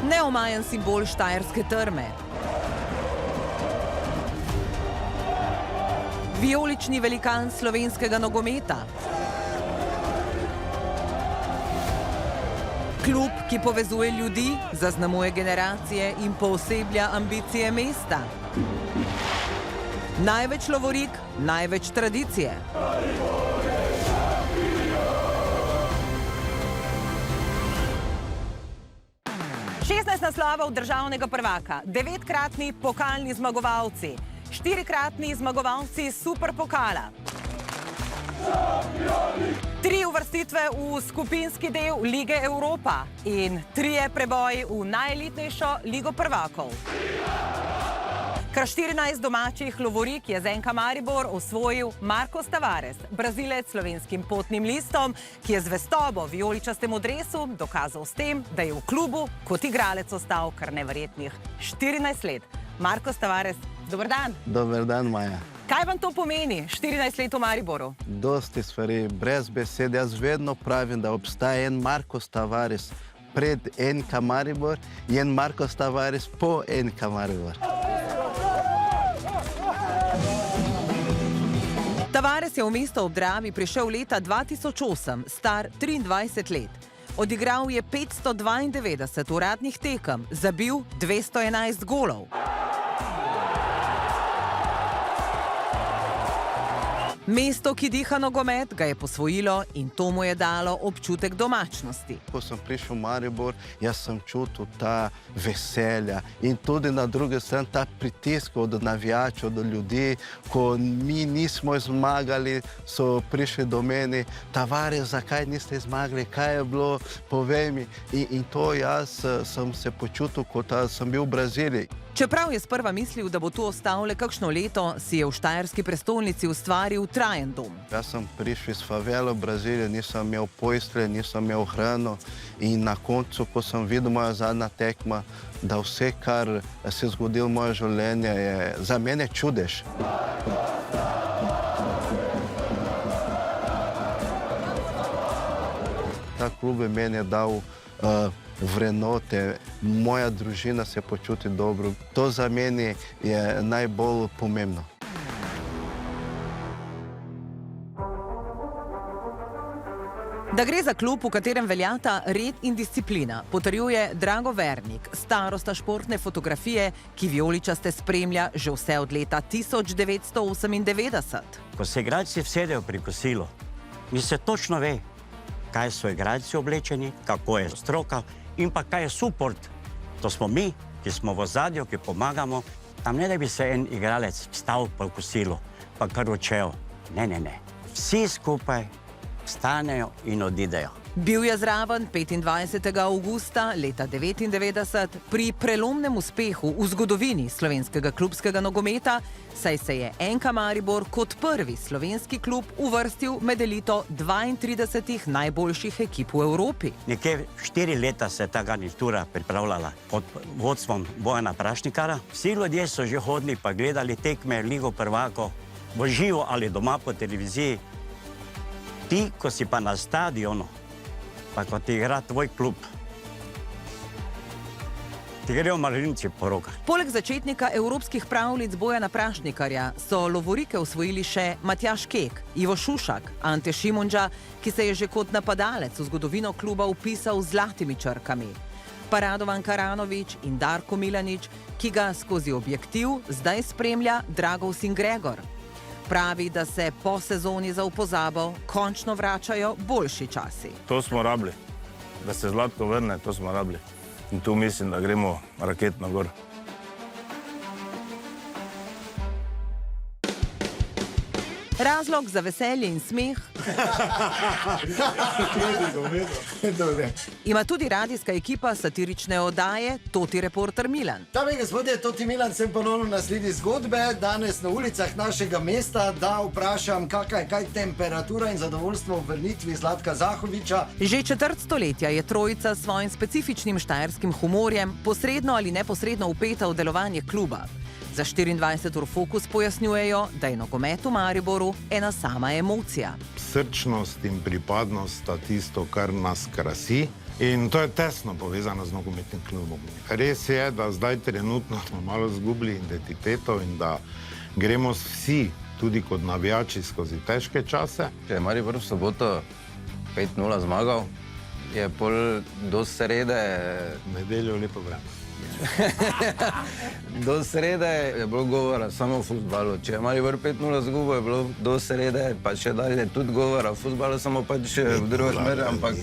Neomajen simbol štajerske trme. Vijolični velikan slovenskega nogometa. Klub, ki povezuje ljudi, zaznamuje generacije in pooseblja ambicije mesta. Največ lovorik, največ tradicije. Šestnajst naslovov državnega prvaka, 9-kratni pokalni zmagovalci, 4-kratni zmagovalci superpokala, 3 uvrstitve v skupinski del Lige Evropa in 3 preboji v najelitnejšo Ligo prvakov. Kar 14 domačih lovorik je z NK Maribor osvojil Marcos Tavares, Brazilec s slovenskim potnim listom, ki je zvestobo v vijoličastemu dresu dokazal s tem, da je v klubu kot igralec ostal kar neverjetnih 14 let. Marcos Tavares, dober dan. Dober dan, Maja. Kaj vam to pomeni, 14 let v Mariboru? Dosti stvari, brez besed. Jaz vedno pravim, da obstaja en Marcos Tavares pred NK Maribor in en Marcos Tavares po NK Maribor. Tavares je v mesto ob Dravi prišel leta 2008, star 23 let. Odigral je 592 uradnih tekem, zabil 211 golov. Mesto, ki diha nogomet, ga je posvojilo in to mu je dalo občutek domačnosti. Ko sem prišel v Maribor, jaz sem čutil ta veselja in tudi na drugi strani ta pritisk od navijačev, od ljudi. Ko mi nismo zmagali, so prišli do meni, Tavares, zakaj niste zmagali, kaj je bilo, povej mi. In to jaz sem se počutil, kot da sem bil v Braziliji. Čeprav je sprva mislil, da bo tu ostal le kakšno leto, si je v štajerski prestolnici ustvaril trajen dom. Jaz sem prišel iz favela v Brazilijo, nisem imel postelje, nisem imel hrano in na koncu, ko sem videl moja zadnja tekma, da vse, kar se je zgodilo v moje življenje, je za mene čudež. Ta klub je meni dal vrednote, moja družina se počuti dobro. To za meni je najbolj pomembno. Da gre za klub, v katerem veljata red in disciplina, potrjuje Drago Vernik, starosta športne fotografije, ki vijoličaste spremlja že vse od leta 1998. Ko se igralci vsedejo pri kosilu, mi se točno ve, kaj so igralci oblečeni, kako je stroka in pa kaj je suport. To smo mi, ki smo v ozadju, ki pomagamo. Tam ne da bi se en igralec vstal po kosilu, pa kar odšel. Ne, ne, ne. Vsi skupaj vstanejo in odidejo. Bil je zraven 25. avgusta leta 1999 pri prelomnem uspehu v zgodovini slovenskega klubskega nogometa, saj se je NK Maribor kot prvi slovenski klub uvrstil med elito 32 najboljših ekip v Evropi. Nekje 4 leta se je ta garnitura pripravljala pod vodstvom Bojana Prašnikarja. Vsi ljudje so že hodili pa gledali tekme Ligo prvakov v živo ali doma po televiziji. Ti, ko si pa na stadionu, pa ko ti igra tvoj klub, ti grejo marinci po rokah. Poleg začetnika evropskih pravljic Bojana Prašnikarja so lovorike osvojili še Matjaž Kek, Ivo Šušak, Ante Šimundža, ki se je že kot napadalec v zgodovino kluba vpisal z zlatimi črkami, pa Radovan Karanović in Darko Milanič, ki ga skozi objektiv zdaj spremlja Dragov sin Gregor. Pravi, da se po sezoni za v pozabo končno vračajo boljši časi. To smo rabili, da se Zlatko vrne, to smo rabili. In tu mislim, da gremo raketno gor. Razlog za veselje in smeh ima tudi radijska ekipa satirične oddaje Toti reporter Milan. Dame in gospodje, Toti Milan sem ponovno na sledi zgodbe. Danes na ulicah našega mesta, da vprašam, kakaj je temperatura in zadovoljstvo v vrnitvi Zlatka Zahovića. Že četrt stoletja je trojica s svojim specifičnim štajerskim humorjem posredno ali neposredno vpeta v delovanje kluba. Za 24 ur Fokus pojasnjujejo, da je nogomet v Mariboru ena sama emocija. Srčnost in pripadnost sta tisto, kar nas krasi. In to je tesno povezano z nogometnim klubom. Res je, da zdaj trenutno smo malo izgubili identiteto in da gremo vsi, tudi kot navijači, skozi težke čase. Če je Maribor v soboto 5-0 zmagal, je pol do srede... Nedeljo lepo vreme. Do srede je bilo govora samo o futbalu. Če je Maribor 5-0 zgubil, je bilo do srede, pa še dalje tudi govora o futbalu, samo pač v drugo smer, ampak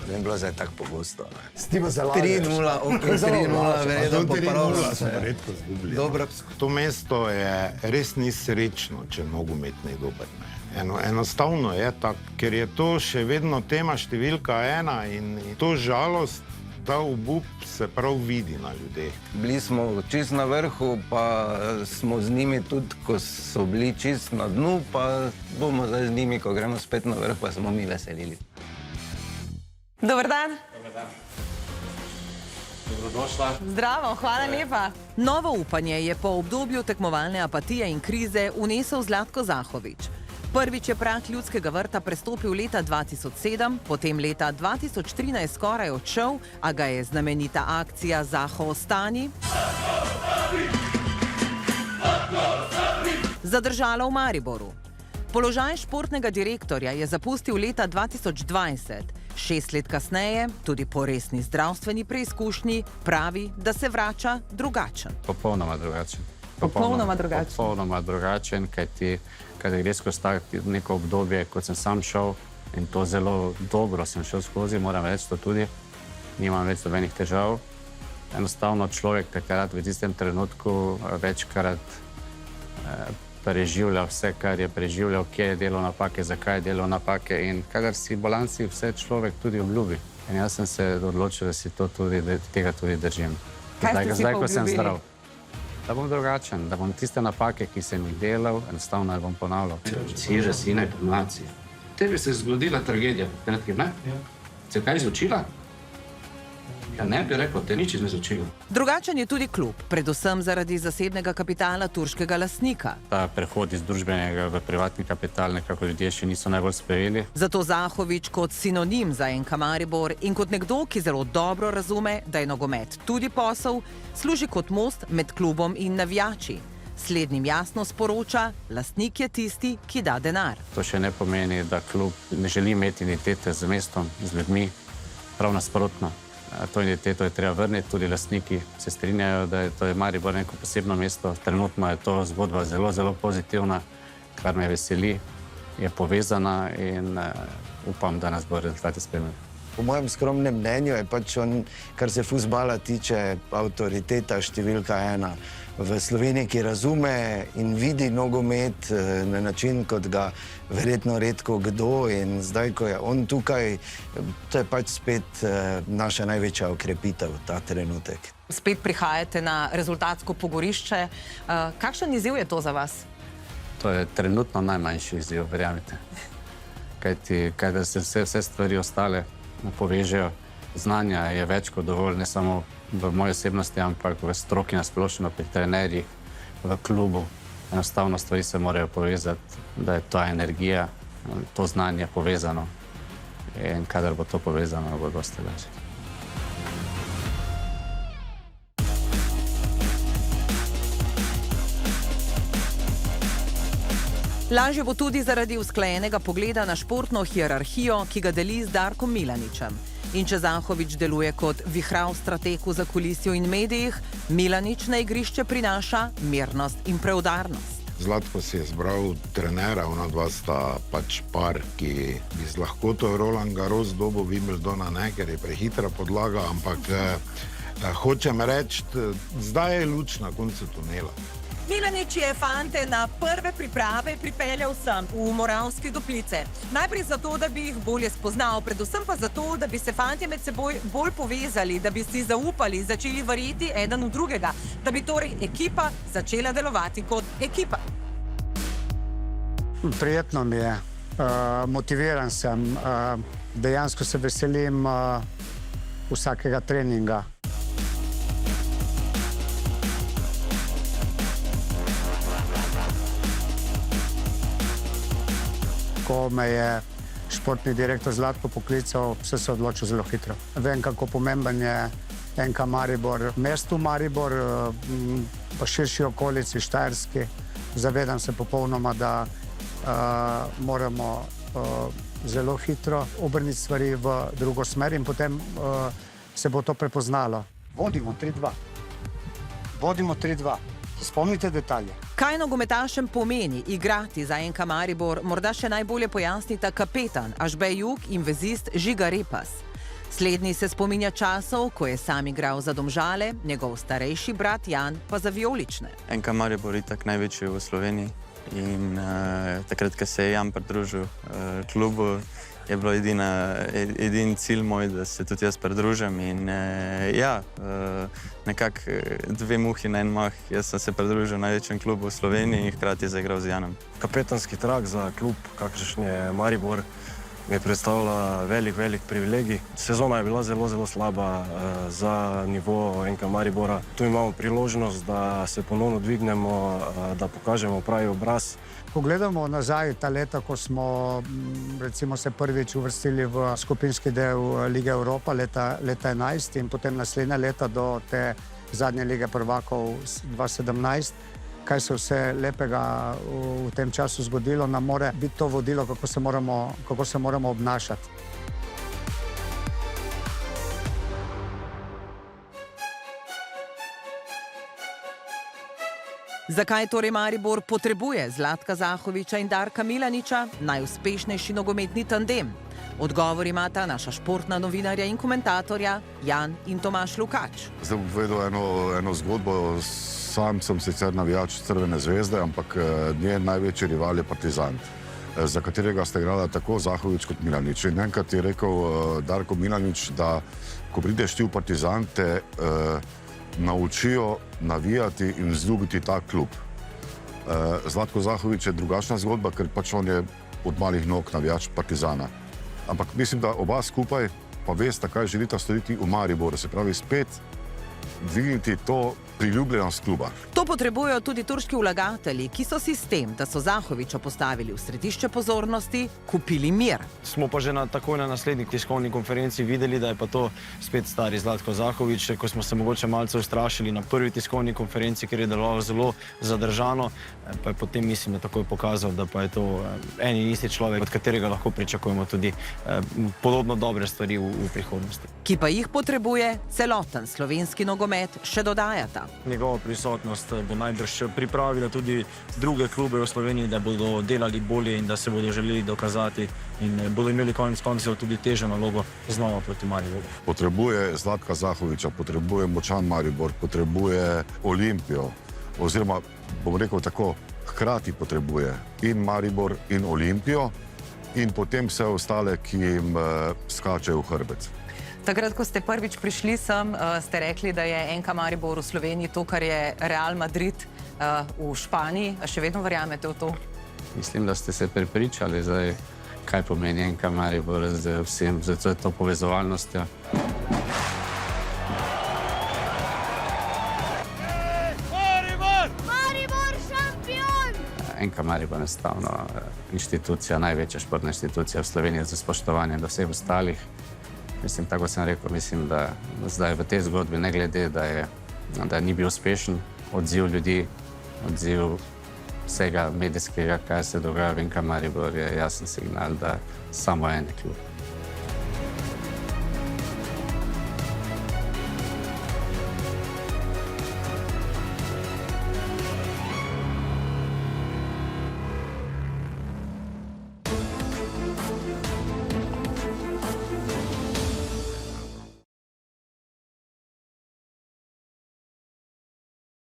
ne bilo zdaj tako pogosto. S tim se lažeš. 3-0, ok, 3-0, verjetno popravljamo se. Redko zgubili. Dobro. To mesto je res ni srečno, če nogomet ne dober. Enostavno je tako, ker je to še vedno tema številka 1 in to žalost, ta obup se prav vidi na ljudeh. Bili smo čist na vrhu, pa smo z njimi tudi, ko so bili čist na dnu, pa bomo zdaj z njimi, ko gremo spet na vrh, pa smo mi veselili. Dober dan. Dober dan. Dobrodošla. Zdravo, hvala lepa. Novo upanje je po obdobju tekmovalne apatije in krize unesel Zlatko Zahovič. Prvič je prag Ljudskega vrta prestopil leta 2007, potem leta 2013 skoraj odšel, a ga je znamenita akcija Zaho ostani zadržala v Mariboru. Položaj športnega direktorja je zapustil leta 2020. 6 let kasneje, tudi po resni zdravstveni preizkušnji, pravi, da se vrača drugačen. Popolnoma drugačen. Popolnoma drugačen, kajti kadar gre skozi neko obdobje, kot sem sam šel, in to zelo dobro sem šel skozi, moram reči to tudi, nimam več nobenih težav. Enostavno človek takrat v tistem trenutku večkrat preživlja vse, kar je preživljal, kje je delal napake, zakaj je delal napake in kadar si balansi vse človek tudi obljubi. In jaz sem se odločil, da si tega tudi držim. Zdaj, ko sem zdrav. Da bom drugačen, da bom tiste napake, ki sem jih delal, enostavno ne bom ponavljal. Siže sine informacije. Tebi se je zgodila tragedija, ne? Se kaj izučila? Ja ne bi rekel, te nič ne izučila. Drugačen je tudi klub, predvsem zaradi zasebnega kapitala turškega lastnika. Ta prehod iz družbenega v privatni kapital nekako ljudje še niso najbolj sprejeli. Zato Zahovič kot sinonim za NK Maribor in kot nekdo, ki zelo dobro razume, da je nogomet tudi posel, služi kot most med klubom in navijači. Slednjim jasno sporoča, lastnik je tisti, ki da denar. To še ne pomeni, da klub ne želi imeti identitete z mestom, z ljudmi, prav nasprotno. To identiteto je treba vrniti, tudi lastniki se strinjajo, da je to Maribor neko posebno mesto. Trenutno je to zgodba zelo, zelo pozitivna, kar me veseli, je povezana in upam, da nas bo rezultati spremljali. Po mojem skromnem mnenju je pač on, kar se fuzbala tiče, avtoriteta številka 1 v Sloveniji, ki razume in vidi nogomet na način, kot ga verjetno redko kdo. In zdaj, ko je on tukaj, to je pač spet naša največja okrepitev, ta trenutek. Spet prihajate na rezultatsko pogorišče. Kakšen izziv je to za vas? To je trenutno najmanjši izziv, verjamite. Kajti, kadar se vse stvari ostale povežejo, znanja je več kot dovolj, ne samo v moji osebnosti, ampak v stroki nasplošno, pri trenerjih, v klubu. Enostavno stvari se morajo povezati, da je ta energija, to znanje povezano. In kadar bo to povezano, bo dosti lažje. Lažje bo tudi zaradi usklajenega pogleda na športno hierarhijo, ki ga deli z Darkom Milaničem. In če Zahovič deluje kot vihrav strateg v zakulisju in medijih, Milanič na igrišče prinaša mirnost in preudarnost. Zlatko si je zbral trenera, ona dva sta pač par, ki bi z lahkoto Roland Garros dobo Wimbledona, ne, ker je prehitra podlaga, ampak hočem reči, zdaj je luč na koncu tunela. Milanič je fante na prve priprave pripeljal sem v Moravske Toplice. Najprej zato, da bi jih bolje spoznal, predvsem pa zato, da bi se fantje med seboj bolj povezali, da bi si zaupali, začeli verjeti eden v drugega, da bi torej ekipa začela delovati kot ekipa. Prijetno mi je, motiviran sem, dejansko se veselim vsakega treninga. Ko me je športni direktor Zlatko poklical, se odločil zelo hitro. Vem, kako pomemben je NK Maribor mestu Maribor, pa širši okolici Štajerski. Zavedam se popolnoma, da moramo zelo hitro obrniti stvari v drugo smer in potem se bo to prepoznalo. Vodimo 3-2. Vodimo 3-2. Spomnite detalje. Kaj nogometašem pomeni igrati za NK Maribor, morda še najbolje pojasnita kapetan Ažbej Jug in vezist Žiga Repas. Slednji se spominja časov, ko je sam igral za Domžale, njegov starejši brat Jan pa za vijolične. NK Maribor je tak največji v Sloveniji in takrat, ko se je Jan pridružil klubu, je bilo edini cilj moj, da se tudi jaz pridružim in nekako dve muhi na en mah. Jaz sem se pridružil največjem klubu v Sloveniji in hkrati zaigral z Janom. Kapetanski trak za klub, kakršen je Maribor, mi predstavlja velik privilegij. Sezona je bila zelo slaba za nivo NK Maribora. Tu imamo priložnost, da se ponovno dvignemo, da pokažemo pravi obraz. Ko gledamo nazaj ta leta, ko smo recimo se prvič uvrstili v skupinski del Lige Evropa leta 11 in potem naslednja leta do te zadnje Lige prvakov 2017, kaj se vse lepega v tem času zgodilo, nam mora biti to vodilo, kako se moramo obnašati. Zakaj torej Maribor potrebuje Zlatka Zahoviča in Darka Milaniča, najuspešnejši nogometni tandem? Odgovor imata naša športna novinarja in komentatorja Jan in Tomaž Lukač. Zdaj bom povedal eno zgodbo. Sam sem sicer navijač Crvene zvezde, ampak njen največji rival je Partizan, za katerega sta igrala tako Zahovič kot Milanič. In enkrat je rekel Darko Milanič, da ko prideš ti v Partizan, te naučijo navijati in vzljubiti ta klub. Zlatko Zahovič je drugačna zgodba, ker pač on je od malih nog navijač Partizana. Ampak mislim, da oba skupaj pa veste, kaj želita storiti v Mariboru, se pravi spet dvigniti to priljubljenost kluba. To potrebujejo tudi turški vlagatelji, ki so si s tem, da so Zahoviča postavili v središče pozornosti, kupili mir. Smo pa že takoj na naslednji tiskovni konferenci videli, da je pa to spet stari Zlatko Zahovič, ko smo se mogoče malce ustrašili na prvi tiskovni konferenci, ker je deloval zelo zadržano, pa je potem mislim, da takoj pokazal, da pa je to en in isti človek, od katerega lahko pričakujemo tudi podobno dobre stvari v prihodnosti. Ki pa jih potrebuje celoten slovenski nogomet, še dodajata. Njegova prisotnost bo najbrž pripravila tudi druge klube v Sloveniji, da bodo delali bolje in da se bodo želeli dokazati in bodo imeli konec koncev tudi težjo nalogo znova proti Mariboru. Potrebuje Zlatka Zahoviča, potrebuje močan Maribor, potrebuje Olimpijo, oziroma bom rekel tako, hkrati potrebuje in Maribor in Olimpijo in potem vse ostale, ki jim skačejo v hrbet. Takrat, ko ste prvič prišli sem, ste rekli, da je NK Maribor v Sloveniji to, kar je Real Madrid v Španiji. A še vedno verjamete v to? Mislim, da ste se prepričali, zdaj, kaj pomeni NK Maribor z vsem, z to povezovalnostjo. Maribor šampion! NK Maribor je enostavno inštitucija, največja športna inštitucija v Sloveniji za spoštovanje do vseh ostalih. Mislim, tako sem rekel, mislim, da zdaj v tej zgodbi, ne glede, da ni bil uspešen, odziv ljudi, odziv vsega medijskega, kaj se dogaja v NK Maribor, je jasen signal, da samo en klub.